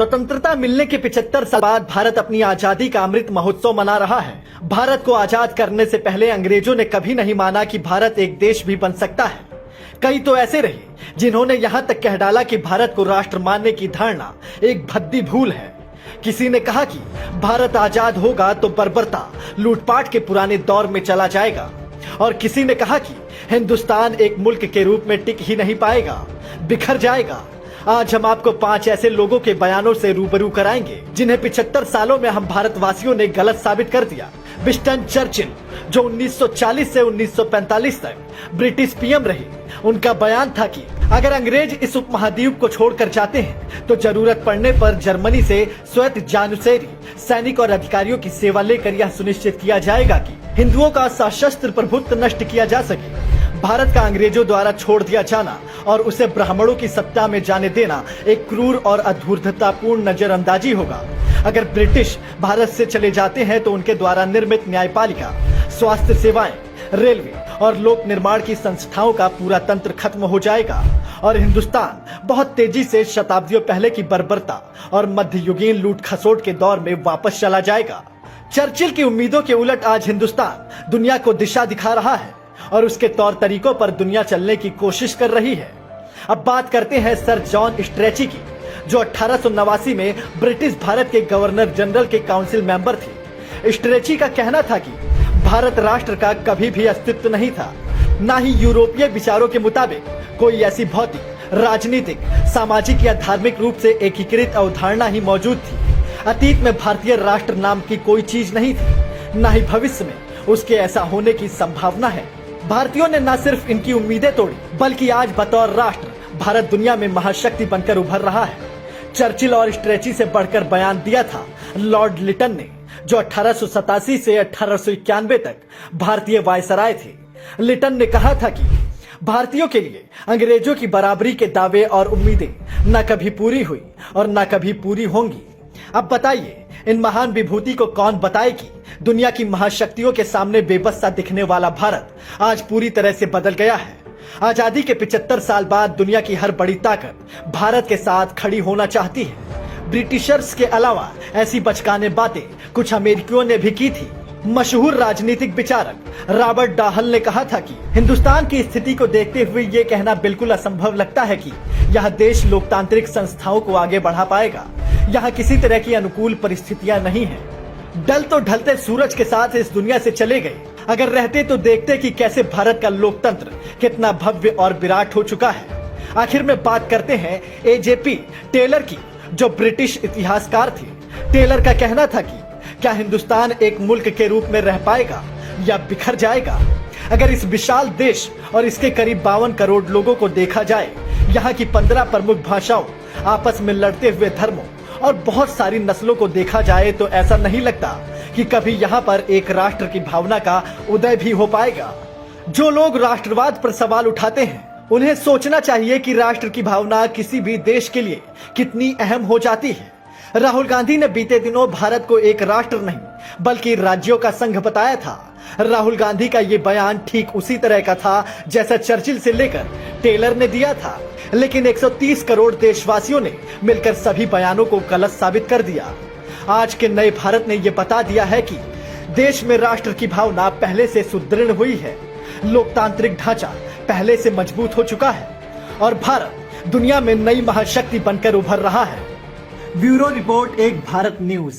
स्वतंत्रता मिलने के 75 साल बाद भारत अपनी आजादी का अमृत महोत्सव मना रहा है। भारत को आजाद करने से पहले अंग्रेजों ने कभी नहीं माना कि भारत एक देश भी बन सकता है। कई तो ऐसे रहे जिन्होंने यहाँ तक कह डाला कि भारत को राष्ट्र मानने की धारणा एक भद्दी भूल है। किसी ने कहा कि भारत आजाद होगा तो बर्बरता, लूटपाट के पुराने दौर में चला जाएगा, और किसी ने कहा कि हिंदुस्तान एक मुल्क के रूप में टिक ही नहीं पाएगा, बिखर जाएगा। आज हम आपको 5 ऐसे लोगों के बयानों से रूबरू कराएंगे जिन्हें 75 सालों में हम भारतवासियों ने गलत साबित कर दिया। विंस्टन चर्चिल, जो 1940 से 1945 तक ब्रिटिश पीएम रहे, उनका बयान था कि अगर अंग्रेज इस उपमहाद्वीप को छोड़कर जाते हैं तो जरूरत पड़ने पर जर्मनी से स्वैत जानुसेरी सैनिक और अधिकारियों की सेवा लेकर यह सुनिश्चित किया जाएगा कि हिंदुओं का सशस्त्र प्रभुत्व नष्ट किया जा सके। भारत का अंग्रेजों द्वारा छोड़ दिया जाना और उसे ब्राह्मणों की सत्ता में जाने देना एक क्रूर और अधूर्ततापूर्ण नजरअंदाजी होगा। अगर ब्रिटिश भारत से चले जाते हैं तो उनके द्वारा निर्मित न्यायपालिका, स्वास्थ्य सेवाएं, रेलवे और लोक निर्माण की संस्थाओं का पूरा तंत्र खत्म हो जाएगा और हिंदुस्तान बहुत तेजी से शताब्दियों पहले की बर्बरता और मध्ययुगीन लूट खसोट के दौर में वापस चला जाएगा। चर्चिल की उम्मीदों के उलट आज हिंदुस्तान दुनिया को दिशा दिखा रहा है और उसके तौर तरीकों पर दुनिया चलने की कोशिश कर रही है। अब बात करते हैं सर जॉन स्ट्रेची की, जो 1889 में ब्रिटिश भारत के गवर्नर जनरल के काउंसिल मेंबर थे। स्ट्रेची का कहना था कि भारत राष्ट्र का कभी भी अस्तित्व नहीं था, न ही यूरोपीय विचारों के मुताबिक कोई ऐसी भौतिक, राजनीतिक, सामाजिक या धार्मिक रूप से एकीकृत अवधारणा ही मौजूद थी। अतीत में भारतीय राष्ट्र नाम की कोई चीज नहीं थी, न ही भविष्य में उसके ऐसा होने की संभावना है। भारतीयों ने न सिर्फ इनकी उम्मीदें तोड़ी, बल्कि आज बतौर राष्ट्र भारत दुनिया में महाशक्ति बनकर उभर रहा है। चर्चिल और स्ट्रेची से बढ़कर बयान दिया था लॉर्ड लिटन ने, जो 1887 से 1891 तक भारतीय वायसराय थे। लिटन ने कहा था कि भारतीयों के लिए अंग्रेजों की बराबरी के दावे और उम्मीदें न कभी पूरी हुई और न कभी पूरी होंगी। अब बताइए, इन महान विभूति को कौन बताए कि दुनिया की महाशक्तियों के सामने बेबस सा दिखने वाला भारत आज पूरी तरह से बदल गया है। आजादी के 75 साल बाद दुनिया की हर बड़ी ताकत भारत के साथ खड़ी होना चाहती है। ब्रिटिशर्स के अलावा ऐसी बचकाने बातें कुछ अमेरिकियों ने भी की थी। मशहूर राजनीतिक विचारक रॉबर्ट डाहल ने कहा था कि हिंदुस्तान की स्थिति को देखते हुए ये कहना बिल्कुल असंभव लगता है कि यह देश लोकतांत्रिक संस्थाओं को आगे बढ़ा पाएगा। यहाँ किसी तरह की अनुकूल परिस्थितियां नहीं है। डल तो ढलते सूरज के साथ इस दुनिया से चले गए। अगर रहते तो देखते कि कैसे भारत का लोकतंत्र कितना भव्य और विराट हो चुका है। आखिर में बात करते हैं एजेपी टेलर की, जो ब्रिटिश इतिहासकार थे। टेलर का कहना था कि क्या हिंदुस्तान एक मुल्क के रूप में रह पाएगा या बिखर जाएगा। अगर इस विशाल देश और इसके करीब 52 करोड़ लोगों को देखा जाए, यहाँ की 15 प्रमुख भाषाओं, आपस में लड़ते हुए धर्मों और बहुत सारी नस्लों को देखा जाए, तो ऐसा नहीं लगता कि कभी यहाँ पर एक राष्ट्र की भावना का उदय भी हो पाएगा। जो लोग राष्ट्रवाद पर सवाल उठाते हैं, उन्हें सोचना चाहिए कि राष्ट्र की भावना किसी भी देश के लिए कितनी अहम हो जाती है। राहुल गांधी ने बीते दिनों भारत को एक राष्ट्र नहीं बल्कि राज्यों का संघ बताया था। राहुल गांधी का ये बयान ठीक उसी तरह का था जैसा चर्चिल से लेकर टेलर ने दिया था, लेकिन 130 करोड़ देशवासियों ने मिलकर सभी बयानों को गलत साबित कर दिया। आज के नए भारत ने यह बता दिया है कि देश में राष्ट्र की भावना पहले से सुदृढ़ हुई है, लोकतांत्रिक ढांचा पहले से मजबूत हो चुका है और भारत दुनिया में नई महाशक्ति बनकर उभर रहा है। ब्यूरो रिपोर्ट, एक भारत न्यूज।